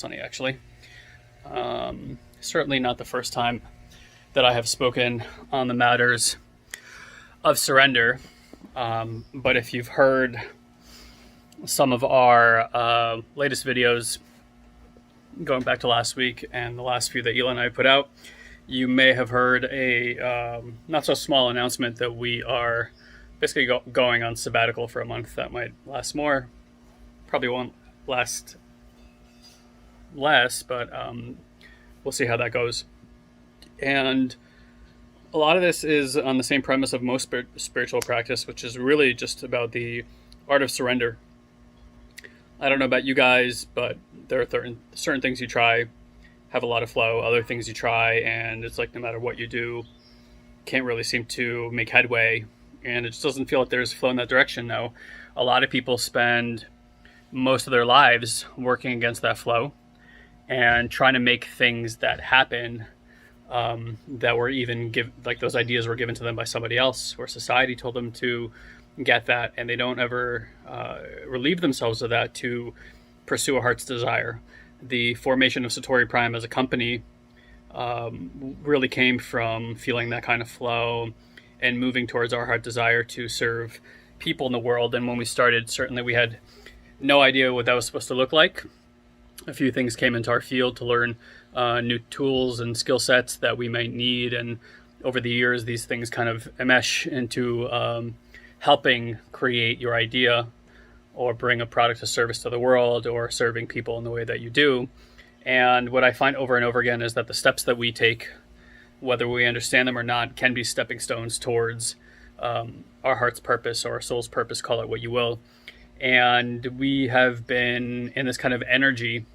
Sunny, actually. Certainly not the first time that I have spoken on the matters of surrender. But if you've heard some of our latest videos going back to last week and the last few that Elon and I put out, you may have heard a not so small announcement that we are basically going on sabbatical for a month. That might last more, probably won't last less, but we'll see how that goes. And a lot of this is on the same premise of most spiritual practice, which is really just about the art of surrender. I don't know about you guys, but there are certain things you try have a lot of flow, other things you try and it's like no matter what you do, can't really seem to make headway, and it just doesn't feel like there's flow in that direction. Now, a lot of people spend most of their lives working against that flow and trying to make things that happen that were even like those ideas were given to them by somebody else, or society told them to get that, and they don't ever relieve themselves of that to pursue a heart's desire. The formation of Satori Prime as a company really came from feeling that kind of flow and moving towards our heart desire to serve people in the world. And when we started, certainly we had no idea what that was supposed to look like. A few things came into our field to learn new tools and skill sets that we might need. And over the years, these things kind of mesh into helping create your idea or bring a product or service to the world or serving people in the way that you do. And what I find over and over again is that the steps that we take, whether we understand them or not, can be stepping stones towards our heart's purpose or our soul's purpose, call it what you will. And we have been in this kind of energy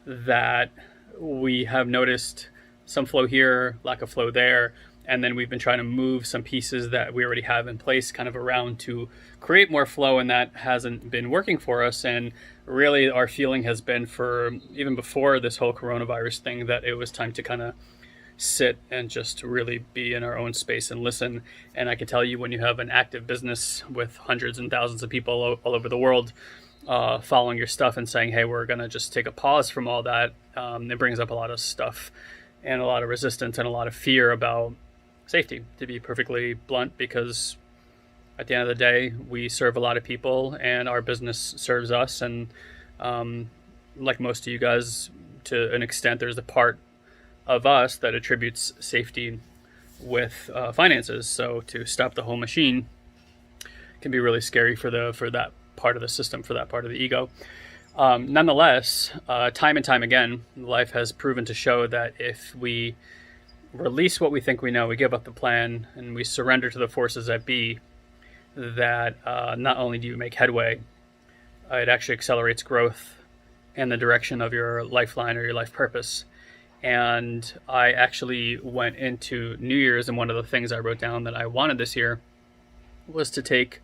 that we have noticed some flow here, lack of flow there, and then we've been trying to move some pieces that we already have in place kind of around to create more flow, and that hasn't been working for us. And really our feeling has been, for even before this whole coronavirus thing, that it was time to kind of sit and just really be in our own space and listen. And I can tell you, when you have an active business with hundreds and thousands of people all over the world following your stuff and saying, hey, we're going to just take a pause from all that, it brings up a lot of stuff and a lot of resistance and a lot of fear about safety, to be perfectly blunt, because at the end of the day, we serve a lot of people and our business serves us. And like most of you guys, to an extent, there's a part of us that attributes safety with finances. So to stop the whole machine can be really scary for that part of the system, for that part of the ego. Nonetheless, time and time again, life has proven to show that if we release what we think we know, we give up the plan, and we surrender to the forces that be, that not only do you make headway, it actually accelerates growth in the direction of your lifeline or your life purpose. And I actually went into New Year's, and one of the things I wrote down that I wanted this year was to take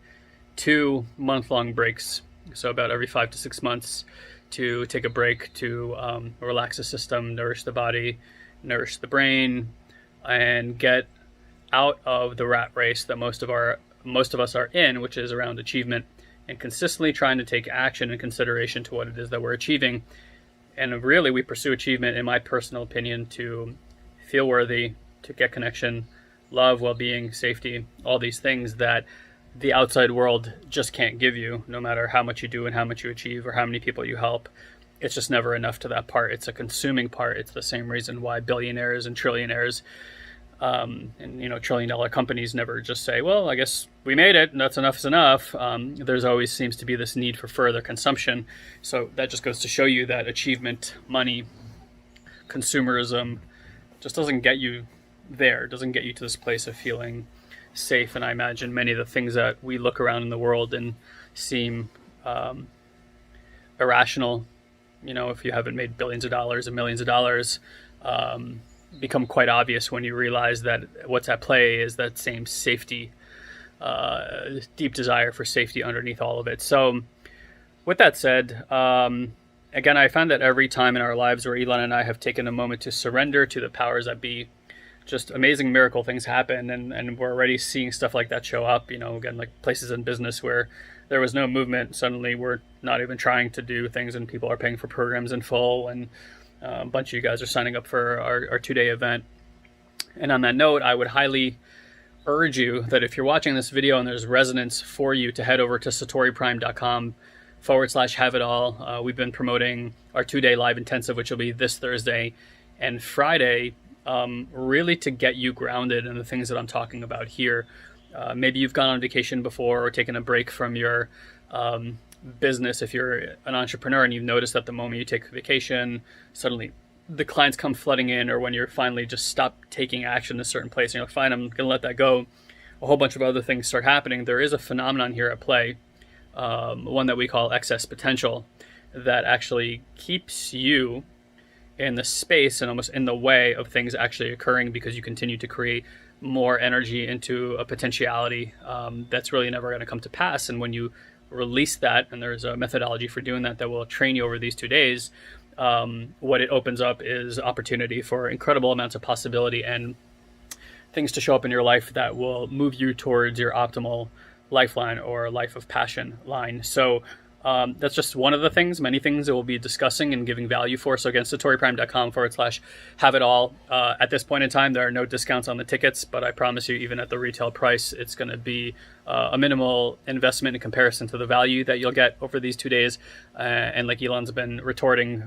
2 month-long breaks. So about every 5 to 6 months, to take a break to relax the system, nourish the body, nourish the brain, and get out of the rat race that most of us are in, which is around achievement, and consistently trying to take action and consideration to what it is that we're achieving. And really, we pursue achievement, in my personal opinion, to feel worthy, to get connection, love, well-being, safety, all these things that the outside world just can't give you, no matter how much you do and how much you achieve or how many people you help. It's just never enough to that part. It's a consuming part. It's the same reason why billionaires and trillionaires and trillion-dollar companies never just say, well, I guess we made it and that's enough is enough. There's always seems to be this need for further consumption. So that just goes to show you that achievement, money, consumerism just doesn't get you there, doesn't get you to this place of feeling safe. And I imagine many of the things that we look around in the world and seem irrational, if you haven't made billions of dollars and millions of dollars, become quite obvious when you realize that what's at play is that same safety, deep desire for safety underneath all of it. So with that said, again, I found that every time in our lives where Elon and I have taken a moment to surrender to the powers that be, just amazing miracle things happen, and we're already seeing stuff like that show up, again, like places in business where there was no movement, suddenly we're not even trying to do things and people are paying for programs in full, and a bunch of you guys are signing up for our 2-day event. And on that note, I would highly urge you that if you're watching this video and there's resonance for you, to head over to satoriprime.com/have it all. We've been promoting our 2-day live intensive, which will be this Thursday and Friday, really to get you grounded in the things that I'm talking about here. Maybe you've gone on vacation before or taken a break from your business. If you're an entrepreneur and you've noticed that the moment you take a vacation, suddenly the clients come flooding in, or when you're finally just stop taking action in a certain place and you're like, fine, I'm gonna let that go, a whole bunch of other things start happening. There is a phenomenon here at play, one that we call excess potential, that actually keeps you in the space and almost in the way of things actually occurring, because you continue to create more energy into a potentiality that's really never going to come to pass. And when you release that, and there's a methodology for doing that will train you over these 2 days, what it opens up is opportunity for incredible amounts of possibility and things to show up in your life that will move you towards your optimal lifeline or life of passion line. So that's just one of the things, many things that we'll be discussing and giving value for. So again, satoriprime.com/have it all. At this point in time, there are no discounts on the tickets, but I promise you, even at the retail price, it's going to be a minimal investment in comparison to the value that you'll get over these 2 days. And like Elon's been retorting,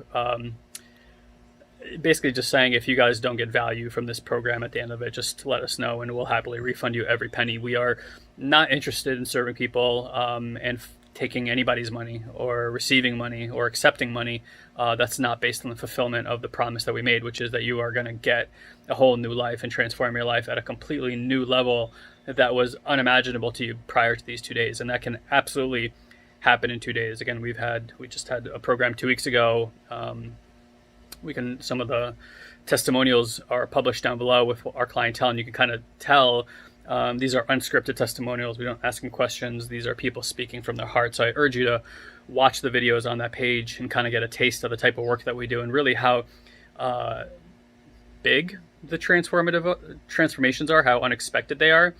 basically just saying, if you guys don't get value from this program at the end of it, just let us know and we'll happily refund you every penny. We are not interested in serving people and taking anybody's money or receiving money or accepting money that's not based on the fulfillment of the promise that we made, which is that you are going to get a whole new life and transform your life at a completely new level that was unimaginable to you prior to these 2 days. And that can absolutely happen in 2 days. Again, we just had a program 2 weeks ago. Some of the testimonials are published down below with our clientele, and you can kind of tell these are unscripted testimonials. We don't ask them questions. These are people speaking from their heart. So I urge you to watch the videos on that page and kind of get a taste of the type of work that we do, and really how big the transformations are, how unexpected they are.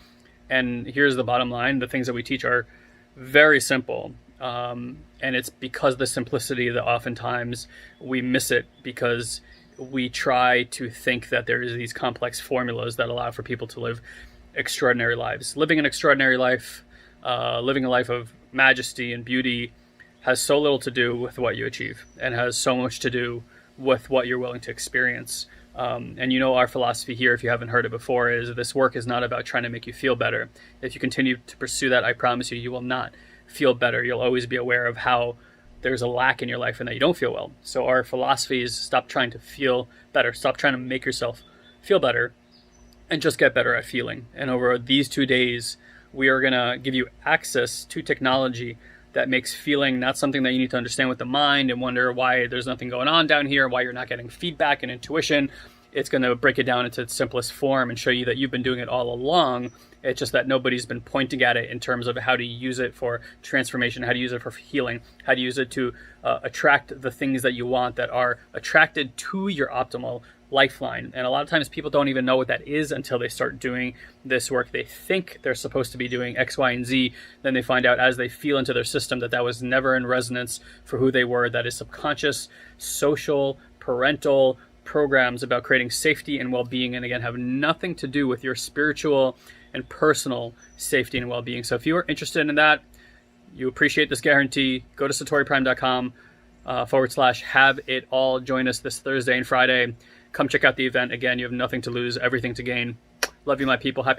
And here's the bottom line: the things that we teach are very simple. And it's because of the simplicity that oftentimes we miss it, because we try to think that there is these complex formulas that allow for people to live extraordinary lives. Living an extraordinary life, living a life of majesty and beauty, has so little to do with what you achieve and has so much to do with what you're willing to experience. And our philosophy here, if you haven't heard it before, is this work is not about trying to make you feel better. If you continue to pursue that, I promise you, you will not feel better. You'll always be aware of how there's a lack in your life and that you don't feel well. So our philosophy is stop trying to feel better. Stop trying to make yourself feel better and just get better at feeling. And over these 2 days, we are going to give you access to technology that makes feeling not something that you need to understand with the mind and wonder why there's nothing going on down here, why you're not getting feedback and intuition. It's going to break it down into its simplest form and show you that you've been doing it all along. It's just that nobody's been pointing at it in terms of how to use it for transformation, how to use it for healing, how to use it to attract the things that you want that are attracted to your optimal lifeline. And a lot of times people don't even know what that is until they start doing this work. They think they're supposed to be doing X, Y, and Z. Then they find out as they feel into their system that was never in resonance for who they were. That is subconscious, social, parental programs about creating safety and well-being, and again, have nothing to do with your spiritual and personal safety and well-being. So if you are interested in that, you appreciate this guarantee, go to satoriprime.com/have it all. Join us this Thursday and Friday. Come check out the event. Again, you have nothing to lose, everything to gain. Love you, my people. Happy